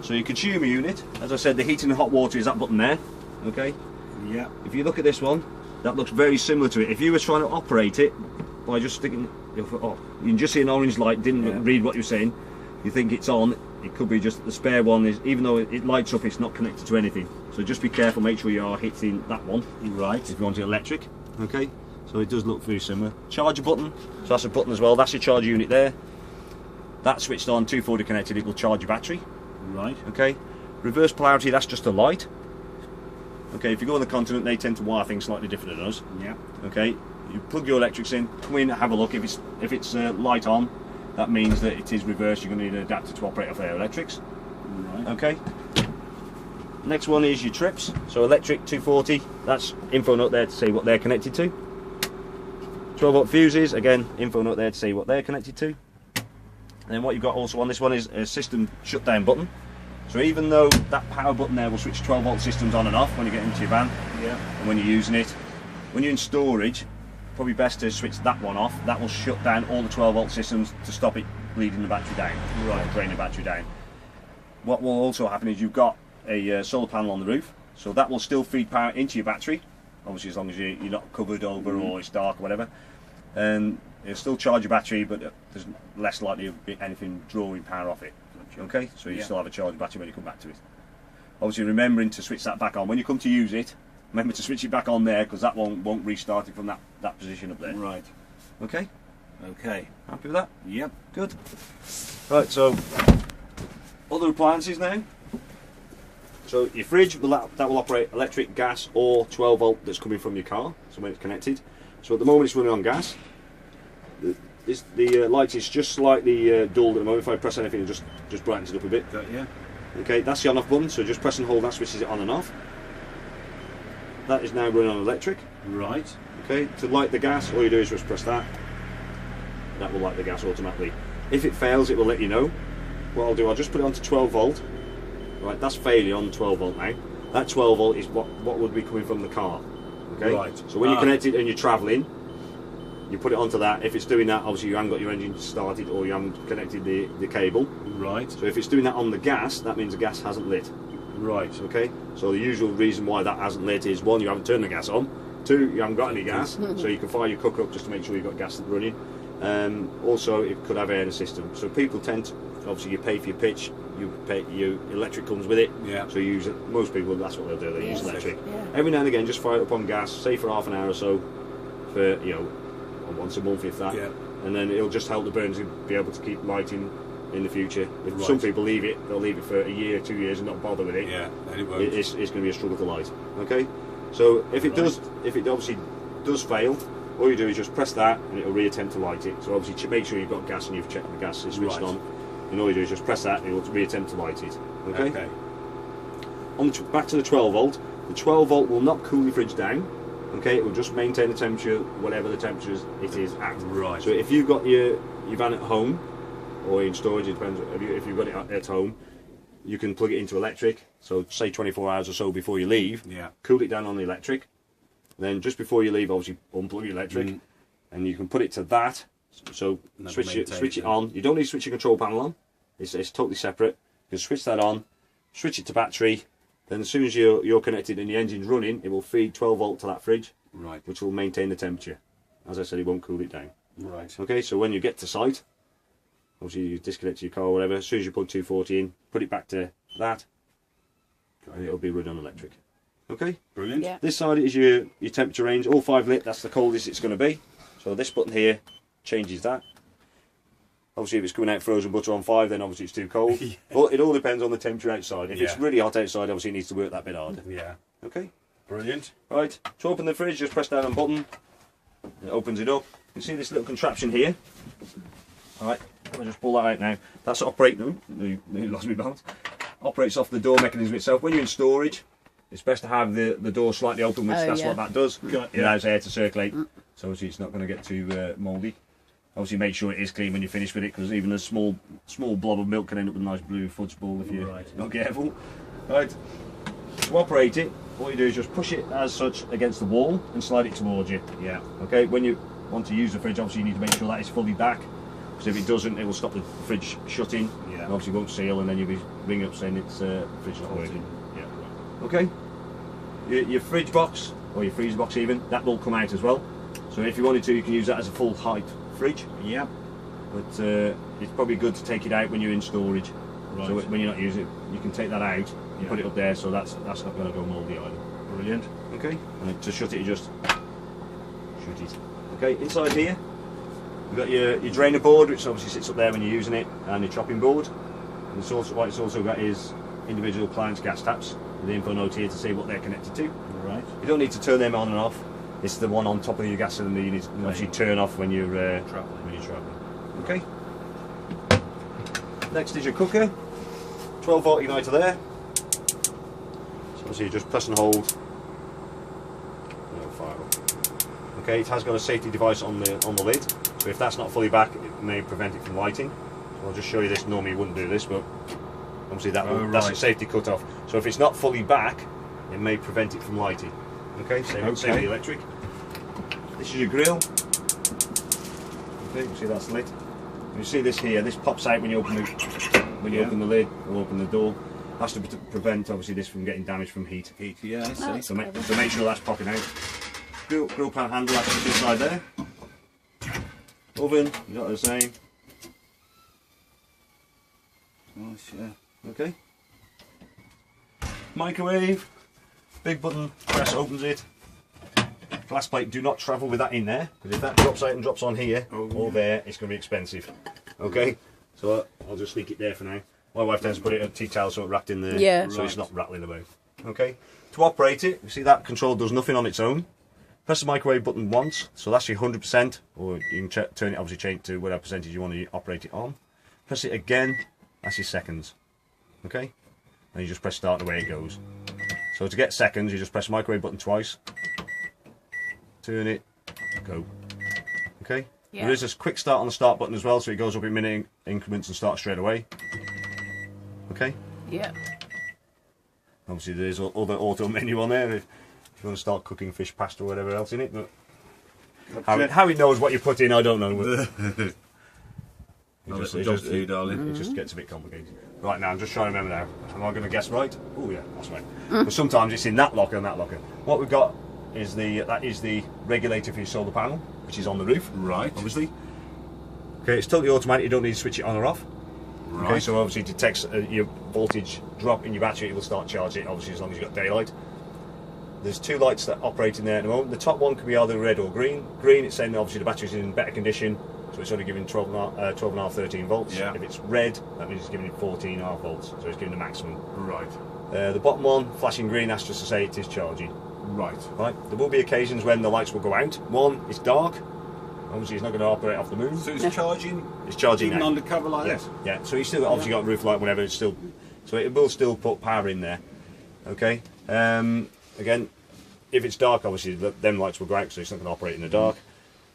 So your consumer unit, as I said, the heating and hot water is that button there. Okay. Yeah. If you look at this one, that looks very similar to it. If you were trying to operate it by just sticking, oh, you can just see an orange light. Didn't read what you're saying. You think it's on. It could be just that the spare one is, even though it lights up, it's not connected to anything. So just be careful. Make sure you are hitting that one. Right. If you want it electric. Okay. So it does look very similar. Charger button. So that's a button as well. That's your charger unit there. That's switched on, 240 connected. It will charge your battery. Right. Okay. Reverse polarity. That's just a light. Okay, if you go on the continent, they tend to wire things slightly different than us. Yeah. Okay, you plug your electrics in, come in, have a look. If it's light on, that means that it is reversed. You're going to need an adapter to operate off their electrics. Right. Okay. Next one is your trips. So electric 240. That's info note there to see what they're connected to. 12-volt fuses. Again, info note there to see what they're connected to. And then what you've got also on this one is a system shutdown button. So even though that power button there will switch 12-volt systems on and off when you get into your van, and when you're using it, when you're in storage, probably best to switch that one off. That will shut down all the 12-volt systems to stop it bleeding the battery down, or draining the battery down. What will also happen is you've got a solar panel on the roof, so that will still feed power into your battery, obviously as long as you're not covered over or it's dark or whatever. And it'll still charge your battery, but there's less likely to be anything drawing power off it. Okay, so you still have a charged battery when you come back to it. Obviously remembering to switch that back on. When you come to use it, remember to switch it back on there, because that one won't restart it from that position up there. Right. Okay? Okay. Happy with that? Yep. Good. Right, so other appliances now. So your fridge, that will operate electric, gas or 12-volt that's coming from your car, so when it's connected. So at the moment it's running on gas. The light is just slightly dulled at the moment. If I press anything, it just brightens it up a bit. Yeah. Okay, that's the on-off button, so just press and hold, that switches it on and off. That is now running on electric. Right. Okay, to light the gas, all you do is just press that. That will light the gas automatically. If it fails, it will let you know. What I'll do, I'll just put it onto 12-volt. Right, that's failure on 12-volt now. That 12-volt is what would be coming from the car. Okay? Right. So when you're connected and you're travelling, you put it onto that. If it's doing that, obviously you haven't got your engine started or you haven't connected the cable. Right. So if it's doing that on the gas, that means the gas hasn't lit. Right. Okay. So the usual reason why that hasn't lit is, one, you haven't turned the gas on. Two, you haven't got any gas, so you can fire your cook up just to make sure you've got gas running. Also, it could have air in the system. So people tend to, obviously you pay for your pitch, your electric comes with it. Yeah. So you use it. Most people, that's what they'll do. They use electric. Yeah. Every now and again, just fire it up on gas, say for half an hour or so, for once a month if that, and then it'll just help the burners be able to keep lighting in the future. If some people they'll leave it for a year, 2 years, and not bother with it. Yeah, and it won't. It's going to be a struggle to light. Okay, so if it obviously does fail, all you do is just press that, and it'll reattempt to light it. So obviously make sure you've got gas and you've checked the gas is switched on, and all you do is just press that, and it'll reattempt to light it. Okay. Back to the 12-volt. The 12-volt will not cool your fridge down. Okay, it will just maintain the temperature, whatever the temperature it is at. Right. So if you've got your van at home, or in storage, it depends. If you've got it at home, you can plug it into electric. So say 24 hours or so before you leave, cool it down on the electric. Then just before you leave, obviously unplug your electric, and you can put it to that. So switch it on. You don't need to switch your control panel on. It's totally separate. You can switch that on, switch it to battery. Then as soon as you're connected and the engine's running, it will feed 12-volt to that fridge, which will maintain the temperature. As I said, it won't cool it down. Right. Okay, so when you get to site, obviously you disconnect your car or whatever, as soon as you plug 240 in, put it back to that, and it'll be running on electric. Okay? Brilliant. Yeah. This side is your temperature range, all 5 lit, that's the coldest it's going to be. So this button here changes that. Obviously if it's coming out frozen butter on 5, then obviously it's too cold. But it all depends on the temperature outside. If it's really hot outside, obviously it needs to work that bit harder. Yeah. Okay? Brilliant. Right, to open the fridge, just press down on the button. It opens it up. You can see this little contraption here. Alright, I'll just pull that out now. That's operating. Lost my balance. Operates off the door mechanism itself. When you're in storage, it's best to have the door slightly open, which that's what that does. It allows air to circulate, so obviously it's not going to get too mouldy. Obviously make sure it is clean when you finish with it, because even a small blob of milk can end up with a nice blue fudge ball if you're not careful. Right, to operate it, what you do is just push it as such against the wall and slide it towards you. Yeah. Okay, when you want to use the fridge, obviously you need to make sure that it's fully back. because if it doesn't, it will stop the fridge shutting. Yeah. And obviously, it won't seal, and then you'll be ringing up saying it's fridge not working. Yeah. Okay. Your fridge box or your freezer box even that will come out as well. So if you wanted to, you can use that as a full height fridge. Yeah. But it's probably good to take it out when you're in storage. Right. So when you're not using it, you can take that out and put it up there, so that's not going to go mouldy either. Brilliant. Okay. And to shut it, you just shut it. Okay. Inside here, you've got your drainer board, which obviously sits up there when you're using it, and your chopping board. And it's also, what it's also got is individual appliance gas taps with the info note here to see what they're connected to. Right. You don't need to turn them on and off. It's the one on top of your gas cylinder you need to obviously turn off when you're travelling. Okay. Next is your cooker. 12-volt igniter there. So obviously you just press and hold. It'll fire up. Okay, it has got a safety device on the lid. So if that's not fully back, it may prevent it from lighting. So I'll just show you this. Normally you wouldn't do this, but obviously that's a safety cut off. So if it's not fully back, it may prevent it from lighting. Okay, same with the electric. This is your grill. Okay, you see that's lit. You see this here. This pops out when you open the lid or open the door. That's to prevent obviously this from getting damaged from heat. Yeah, I see. So make sure that's popping out. Grill pan handle that's just inside there. Oven, you got the same. Nice, yeah. Okay. Microwave. Big button, press opens it. Glass plate, do not travel with that in there, because if that drops out and drops on here or there, it's going to be expensive. Okay, so I'll just sneak it there for now. My wife tends to put it on tea towel so it's wrapped in there, so it's not rattling about. Okay, to operate it, you see that control does nothing on its own. Press the microwave button once, so that's your 100%, or you can turn it, obviously change to whatever percentage you want to operate it on. Press it again, that's your seconds. Okay, and you just press start and away it goes. So to get seconds, you just press the microwave button twice. Turn it, go. Okay? Yeah. There is a quick start on the start button as well, so it goes up in minute increments and starts straight away. Okay? Yeah. Obviously there's other auto menu on there if you want to start cooking fish pasta or whatever else in it, but how it knows what you put in, I don't know. It just gets a bit complicated. Right, now I'm just trying to remember now. Am I going to guess right? Oh yeah, that's right. But sometimes it's in that locker and that locker. What we've got is that is the regulator for your solar panel, which is on the roof. Right. Obviously. Okay, it's totally automatic. You don't need to switch it on or off. Right. Okay, so obviously it detects your voltage drop in your battery. It will start charging it. Obviously, as long as you've got daylight. There's two lights that operate in there at the moment. The top one can be either red or green. Green, it's saying obviously the battery's in better condition, so it's only giving 12.5, 13 volts. Yeah. If it's red, that means it's giving it 14.5 volts, so it's giving the maximum. Right. The bottom one, flashing green, that's just to say it is charging. Right. Right. There will be occasions when the lights will go out. One, it's dark. Obviously, it's not going to operate off the moon. So it's charging. It's charging even now. undercover like Yes. this. Yeah. So you still obviously got roof light, whatever. It's still, so it will still put power in there. Okay. Again, if it's dark, obviously them lights will go out, so it's not going to operate in the dark.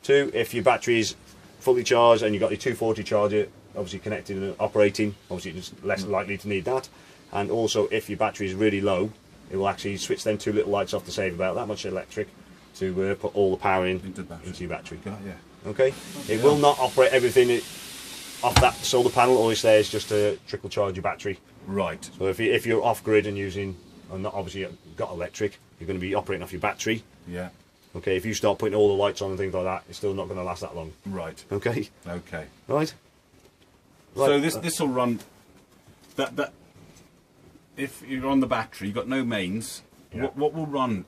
Two, if your battery is fully charged and you've got your 240 charger obviously connected and operating, obviously it's less likely to need that. And also, if your battery is really low, it will actually switch them two little lights off to save about that much electric to put all the power into your battery. Yeah. Okay? It will not operate everything off that solar panel. All it's there is just to trickle charge your battery. Right. So if you're off grid and using, and not obviously got electric, you're going to be operating off your battery. Yeah. Okay, if you start putting all the lights on and things like that, it's still not going to last that long. Right. Okay. Okay. Right. So this will run. That if you're on the battery, you've got no mains. Yeah. What will run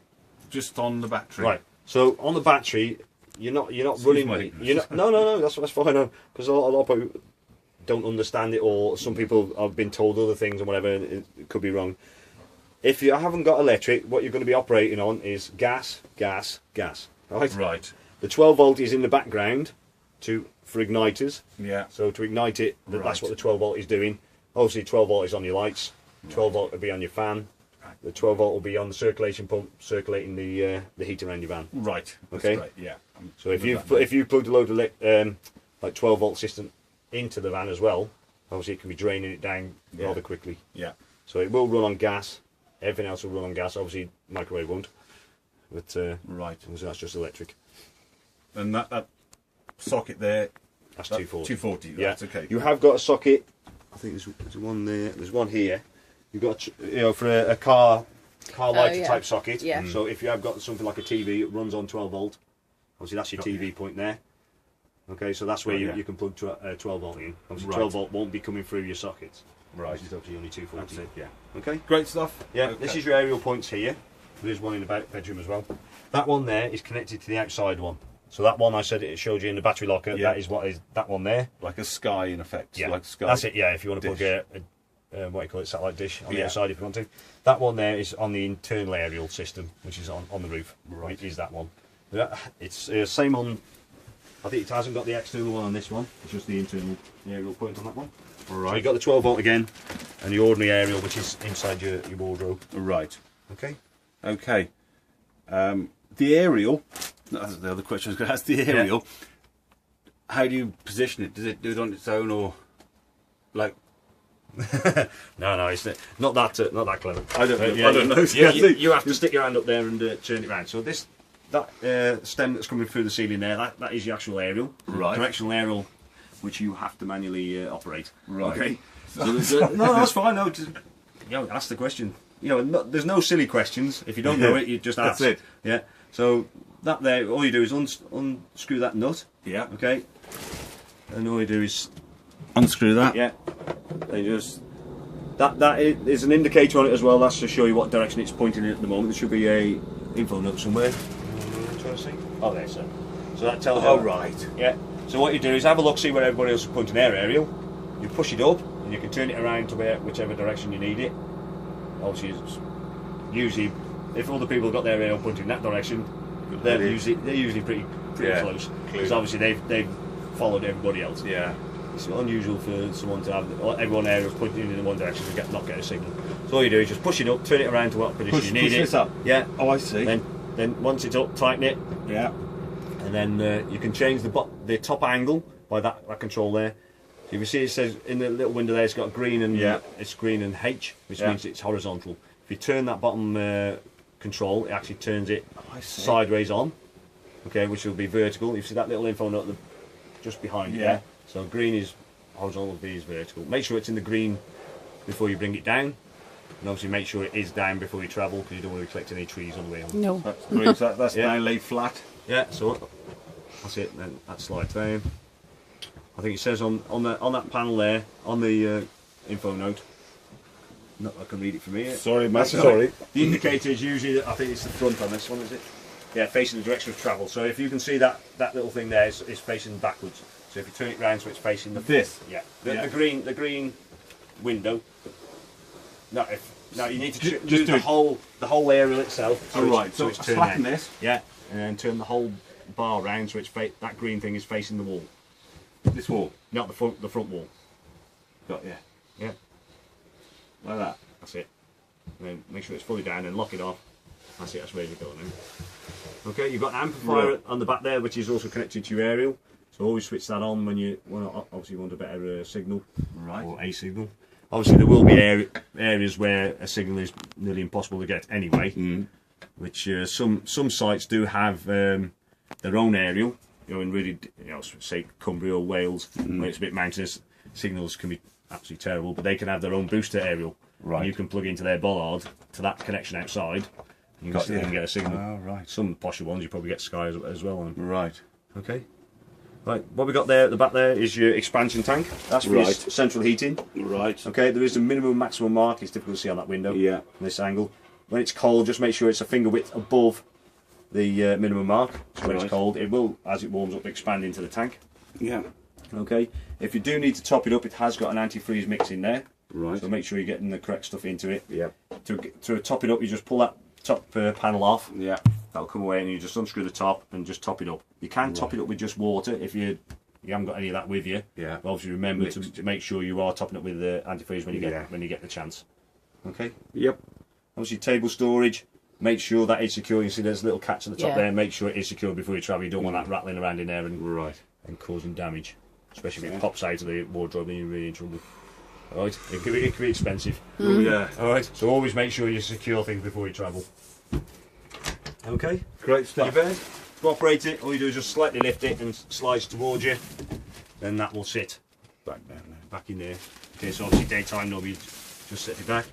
just on the battery? Right. So on the battery, you're not running. No. That's fine. Because a lot of people don't understand it, or some people have been told other things and whatever. And it could be wrong. If you haven't got electric, what you're going to be operating on is gas. Right. Right. The 12 volt is in the background for igniters. Yeah. So to ignite it, that's what the 12 volt is doing. Obviously, 12 volt is on your lights. 12 volt will be on your fan. The 12 volt will be on the circulation pump, circulating the heat around your van. Right. Okay. Right. Yeah. So if you plugged a load of like 12 volt system into the van as well, obviously it can be draining it down rather quickly. Yeah. So it will run on gas. Everything else will run on gas. Obviously, microwave won't. But right. Obviously that's just electric. And that socket there That's 240. 240. Yeah, That's okay. You have got a socket. I think there's one there. There's one here. You've got, for a car lighter type socket. Yeah. So if you have got something like a TV, it runs on 12 volt. Obviously, that's your TV point there. Okay, so that's where you can plug 12 volt in. Obviously, 12 volt won't be coming through your sockets. Right. Which is obviously only 240. That's it, yeah. Okay. Great stuff. Yeah. Okay. This is your aerial points here. There's one in the bedroom as well. That one there is connected to the outside one. So that one I said it showed you in the battery locker. Yeah. That is what is that one there. Like a Sky in effect. Yeah. Like a Sky. That's it. Yeah. If you want to dish. plug a what do you call it, satellite dish on the outside if you want to. That one there is on the internal aerial system, which is on the roof. Right. It is that one. It's same on. I think it hasn't got the external one on this one. It's just the internal aerial point on that one. Right. So you've got the 12 volt again, and the ordinary aerial, which is inside your wardrobe. Right. Okay. Okay. The aerial. That's the other question I was going to ask. The aerial. How do you position it? Does it do it on its own, or like? No, it's not that clever. I don't know. I don't know. You have to stick your hand up there and turn it round. So that stem that's coming through the ceiling there, that is your actual aerial. Right. Directional aerial, which you have to manually operate. Right. Okay. So no, that's fine. No, just, ask the question. There's no silly questions. If you don't know it, you just ask. That's it. Yeah. So that there, all you do is unscrew that nut. Yeah. Okay. And all you do is Unscrew that. yeah. They just that is an indicator on it as well. That's to show you what direction it's pointing in at the moment. There should be a info note somewhere. Trying to see. Oh, there, sir. So that tells you. Oh, right. Yeah. So what you do is have a look, see where everybody else is pointing their aerial. You push it up, and you can turn it around to whichever direction you need it. Obviously, usually, if other people have got their aerial pointing in that direction, they're usually pretty close, because obviously they've followed everybody else. Yeah. It's unusual for someone to have everyone aerials pointing in one direction and not get a signal. So all you do is just push it up, turn it around to what position you need push it. this up. Yeah. Oh, I see. Then once it's up, tighten it. Yeah. And then you can change the top angle by that control there. So if you see it says in the little window there, it's got green and it's green and H, which means it's horizontal. If you turn that bottom control, it actually turns it sideways on. Okay, which will be vertical. You see that little info note just behind you there. So green is horizontal, B is vertical. Make sure it's in the green before you bring it down. And obviously make sure it is down before you travel, because you don't want to collect any trees on the way home. No. That's green. So that's now laid flat. Yeah, so that's it. Then that slides down. I think it says on that panel there, on the info note. No, I can read it from here. Sorry, Matt. Sorry. The indicator is usually, I think it's the front on this one, is it? Yeah, facing the direction of travel. So if you can see that little thing there is facing backwards. So if you turn it round so it's facing this. Yeah. The green window. No, you need to do the whole aerial itself. So right. So it's slacken this. Yeah, and then turn the whole bar round so it's that green thing is facing the wall. This wall. Not the front wall. Got yeah. Yeah. Like that. That's it. And then make sure it's fully down and lock it off. That's it, that's ready to go now. Okay, you've got an amplifier on the back there, which is also connected to your aerial. So always switch that on when you want a better signal. Right. Or a signal. Obviously there will be areas where a signal is nearly impossible to get anyway. Which some sites do have their own aerial. In really, say Cumbria or Wales, where it's a bit mountainous, signals can be absolutely terrible, but they can have their own booster aerial. Right. And you can plug into their bollard to that connection outside. You can still get a signal. Oh, right. Some posher ones you probably get Sky as well on them. Right. Okay. Right, what we got there at the back there is your expansion tank. That's for your central heating. Right. Okay, there is a minimum and maximum mark. It's difficult to see on that window. Yeah. From this angle. When it's cold, just make sure it's a finger width above the minimum mark. So when it's cold, it will, as it warms up, expand into the tank. Yeah. Okay. If you do need to top it up, it has got an antifreeze mix in there. Right. So make sure you're getting the correct stuff into it. Yeah. To top it up, you just pull that top panel off. Yeah. That'll come away, and you just unscrew the top and just top it up. You can top it up with just water if you haven't got any of that with you. Yeah. But obviously remember to make sure you are topping up with the antifreeze when you get the chance. Okay. Yep. Obviously table storage. Make sure that is secure. You see there's a little catch at the top there. Make sure it is secure before you travel. You don't want that rattling around in there and causing damage. Especially if it pops out of the wardrobe, then you're really in trouble. Alright, it can be expensive. Yeah. Alright, so always make sure you secure things before you travel. Okay. Great stuff. To operate it, all you do is just slightly lift it and slides towards you. then that will sit Back down there. back in there. Okay, so obviously daytime nobody just set it back.